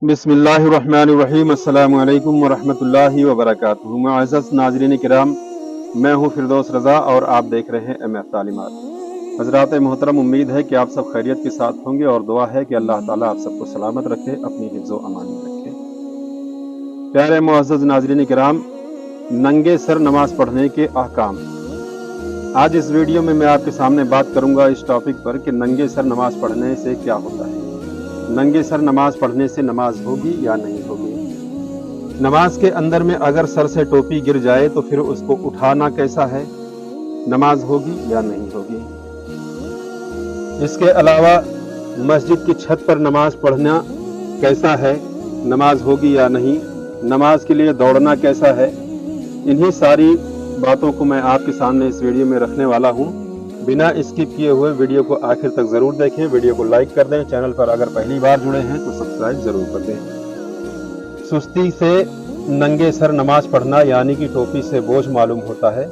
बिस्मिल्लाहिर्रहमानिर्रहीम। अस्सलामु अलैकुम वरहमतुल्लाहि वबरकातुहू। मुअज़्ज़ज़ नाज़रीन किराम, मैं हूँ फिरदौस रज़ा और आप देख रहे हैं MF तालीमात। हज़रात मोहतरम, उम्मीद है कि आप सब खैरियत के साथ होंगे और दुआ है कि अल्लाह ताला आप सबको सलामत रखे, अपनी हिफ्ज़ व अमान में रखे। प्यारे मुअज़्ज़ज़ नाज़रीन किराम, नंगे सर नमाज पढ़ने के अहकाम। आज इस वीडियो में मैं आपके सामने बात करूंगा इस टॉपिक पर कि नंगे सर नमाज पढ़ने से क्या होता है। नंगे सर नमाज पढ़ने से नमाज होगी या नहीं होगी। नमाज के अंदर में अगर सर से टोपी गिर जाए तो फिर उसको उठाना कैसा है, नमाज होगी या नहीं होगी। इसके अलावा मस्जिद की छत पर नमाज पढ़ना कैसा है, नमाज होगी या नहीं। नमाज के लिए दौड़ना कैसा है। इन्हीं सारी बातों को मैं आपके सामने इस वीडियो में रखने वाला हूँ। बिना स्किप किए हुए वीडियो को आखिर तक जरूर देखें। वीडियो को लाइक कर दें। चैनल पर अगर पहली बार जुड़े हैं तो सब्सक्राइब जरूर कर दें। सुस्ती से नंगे सर नमाज पढ़ना यानी कि टोपी से बोझ मालूम होता है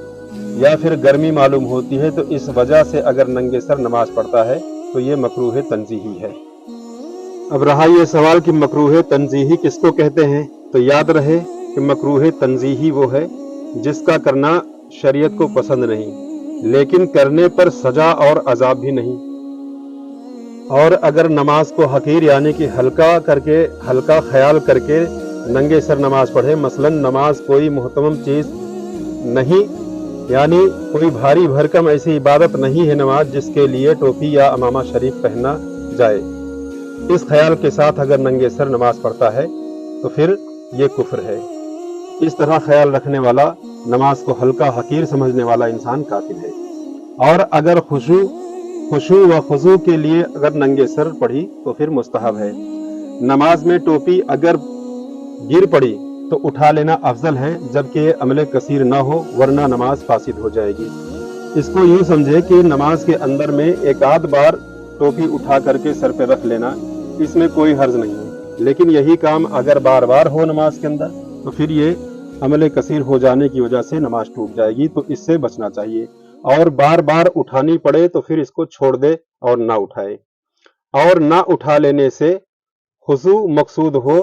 या फिर गर्मी मालूम होती है, तो इस वजह से अगर नंगे सर नमाज पढ़ता है तो ये मकरूह तंजीही है। अब रहा ये सवाल कि मकरूह तंजीही किसको कहते हैं, तो याद रहे कि मकरूह तंजीही वो है जिसका करना शरीयत को पसंद नहीं, लेकिन करने पर सजा और अजाब भी नहीं। और अगर नमाज को हकीर यानी कि हल्का ख्याल करके नंगे सर नमाज पढ़े, मसलन नमाज कोई मुहतमम चीज नहीं, यानी कोई भारी भरकम ऐसी इबादत नहीं है नमाज जिसके लिए टोपी या अमामा शरीफ पहनना जाए, इस ख्याल के साथ अगर नंगे सर नमाज पढ़ता है तो फिर ये कुफ्र है। इस तरह ख्याल रखने वाला, नमाज को हल्का हकीर समझने वाला इंसान काफिर है। और अगर खुशू व खुजू के लिए अगर नंगे सर पढ़ी तो फिर मुस्तहब है। नमाज में टोपी अगर गिर पड़ी तो उठा लेना अफजल है, जबकि ये अमले कसीर ना हो, वरना नमाज फासिद हो जाएगी। इसको यूं समझे कि नमाज के अंदर में एक आध बार टोपी उठा करके सर पे रख लेना, इसमें कोई हर्ज नहीं है। लेकिन यही काम अगर बार बार हो नमाज के अंदर तो फिर ये अमले कसीर हो जाने की वजह से नमाज टूट जाएगी, तो इससे बचना चाहिए। और बार बार उठानी पड़े तो फिर इसको छोड़ दे और ना उठाए। और ना उठा लेने से खुशू मकसूद हो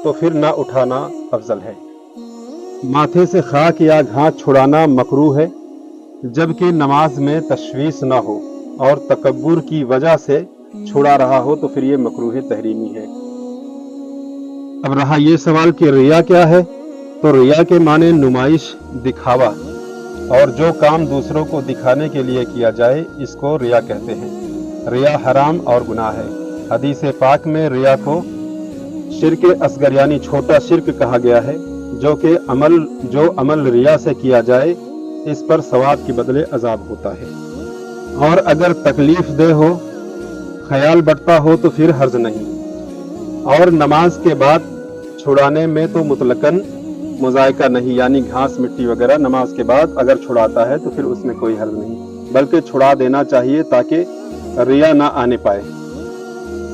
तो फिर ना उठाना अफजल है। माथे से खाक या घास छुड़ाना मकरूह है, जबकि नमाज में तशवीश ना हो और तकब्बुर की वजह से छुड़ा रहा हो तो फिर ये मकरूह तहरीमी है। अब रहा ये सवाल कि रिया क्या है, तो रिया के माने नुमाइश, दिखावा, और जो काम दूसरों को दिखाने के लिए किया जाए इसको रिया कहते हैं। रिया हराम और गुनाह है। हदीस पाक में रिया को शिर्क असगर यानी छोटा शिर्क कहा गया है, जो अमल रिया से किया जाए इस पर सवाब के बदले अजाब होता है। और अगर तकलीफ दे हो, ख्याल बटता हो तो फिर हर्ज नहीं। और नमाज के बाद छुड़ाने में तो मुतलकन मुजायका नहीं, यानी घास मिट्टी वगैरह नमाज के बाद अगर छुड़ाता है तो फिर उसमें कोई हर्ज नहीं, बल्कि छुड़ा देना चाहिए ताकि रिया ना आने पाए।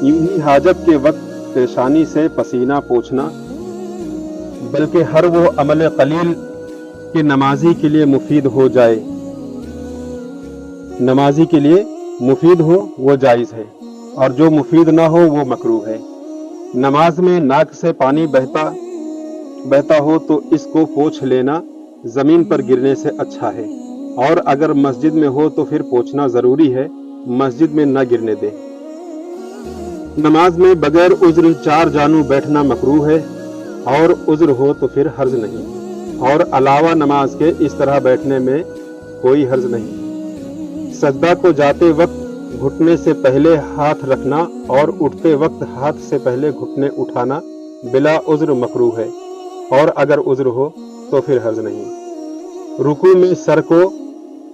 यूं ही हाजत के वक्त पेशानी से पसीना पोंछना, बल्कि हर वो अमल कलील कि नमाजी के लिए मुफीद हो जाए, नमाजी के लिए मुफीद हो वो जायज़ है, और जो मुफीद ना हो वो मकरूह है। नमाज में नाक से पानी बहता हो तो इसको पोंछ लेना जमीन पर गिरने से अच्छा है। और अगर मस्जिद में हो तो फिर पोंछना जरूरी है, मस्जिद में न गिरने दे। नमाज में बगैर उज्र चार जानू बैठना मकरूह है, और उज्र हो तो फिर हर्ज नहीं। और अलावा नमाज के इस तरह बैठने में कोई हर्ज नहीं। सजदा को जाते वक्त घुटने से पहले हाथ रखना और उठते वक्त हाथ से पहले घुटने उठाना बिला उज्र मकरूह है, और अगर उज्र हो तो फिर हर्ज नहीं। रुकू में सर को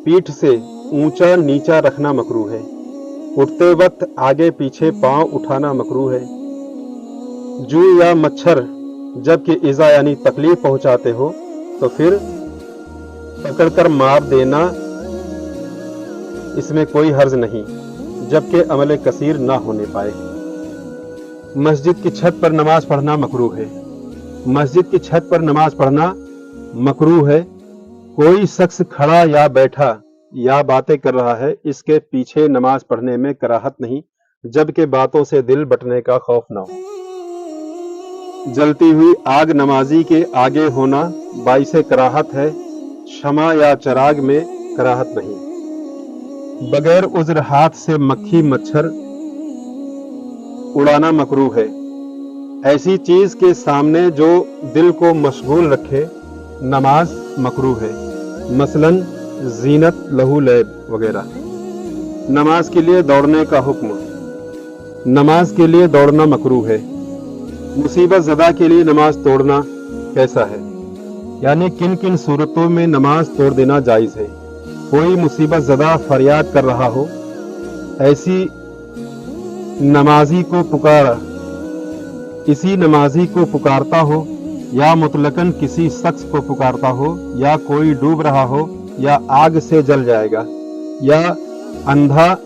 पीठ से ऊंचा नीचा रखना मकरूह है। उठते वक्त आगे पीछे पांव उठाना मकरूह है। जू या मच्छर जबकि इज़ा यानी तकलीफ पहुंचाते हो तो फिर पकड़कर मार देना, इसमें कोई हर्ज नहीं, जबकि अमल कसीर ना होने पाए। मस्जिद की छत पर नमाज पढ़ना मकरूह है। मस्जिद की छत पर नमाज पढ़ना मकरूह है। कोई शख्स खड़ा या बैठा या बातें कर रहा है, इसके पीछे नमाज पढ़ने में कराहत नहीं, जबकि बातों से दिल बटने का खौफ ना हो। जलती हुई आग नमाजी के आगे होना बाइसे कराहत है, शमा या चराग में कराहत नहीं। बगैर उज्र हाथ से मक्खी मच्छर उड़ाना मकरूह है। ऐसी चीज के सामने जो दिल को मशगूल रखे नमाज मकरूह है, मसलन जीनत लहू लैब वगैरह। नमाज के लिए दौड़ने का हुक्म। नमाज के लिए दौड़ना मकरूह है। मुसीबत ज़दा के लिए नमाज तोड़ना कैसा है, यानी किन किन सूरतों में नमाज तोड़ देना जायज़ है। कोई मुसीबत ज़दा फरियाद कर रहा हो, ऐसी नमाजी को पुकारा, इसी नमाजी को पुकारता हो, या मुतलकन किसी शख्स को पुकारता हो, या कोई डूब रहा हो, या आग से जल जाएगा, या अंधा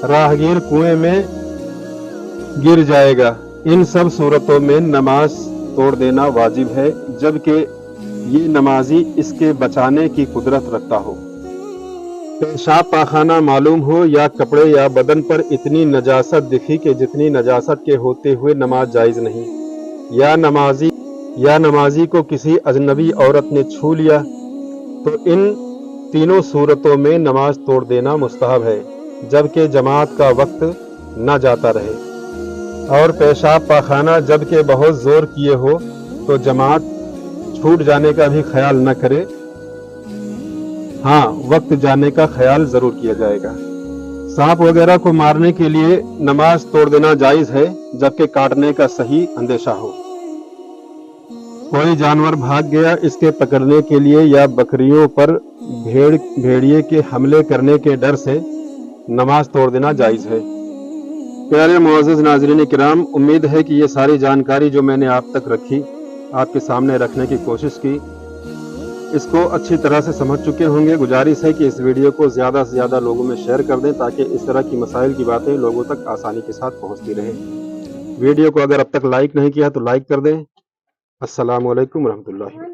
राहगीर कुएं में गिर जाएगा, इन सब सूरतों में नमाज तोड़ देना वाजिब है, जबकि ये नमाजी इसके बचाने की कुदरत रखता हो। पेशाब पाखाना मालूम हो या कपड़े या बदन पर इतनी नजासत दिखी कि जितनी नजासत के होते हुए नमाज जायज़ नहीं, या नमाजी को किसी अजनबी औरत ने छू लिया, तो इन तीनों सूरतों में नमाज तोड़ देना मुस्तहब है, जबकि जमात का वक्त न जाता रहे। और पेशाब पाखाना जबकि बहुत जोर किए हो तो जमात छूट जाने का भी ख्याल न करे, हाँ वक्त जाने का ख्याल जरूर किया जाएगा। सांप वगैरह को मारने के लिए नमाज तोड़ देना जायज है, जबकि काटने का सही अंदेशा हो। कोई जानवर भाग गया, इसके पकड़ने के लिए या बकरियों पर भेड़िए के हमले करने के डर से नमाज तोड़ देना जायज है। प्यारे मुअज़्ज़िज़ नाज़रीन किराम, उम्मीद है कि ये सारी जानकारी जो मैंने आप तक रखी, आपके सामने रखने की कोशिश की, इसको अच्छी तरह से समझ चुके होंगे। गुजारिश है कि इस वीडियो को ज़्यादा से ज़्यादा लोगों में शेयर कर दें, ताकि इस तरह की मसाइल की बातें लोगों तक आसानी के साथ पहुंचती रहे। वीडियो को अगर अब तक लाइक नहीं किया तो लाइक कर दें। अस्सलामु अलैकुम रहमतुल्लाहि।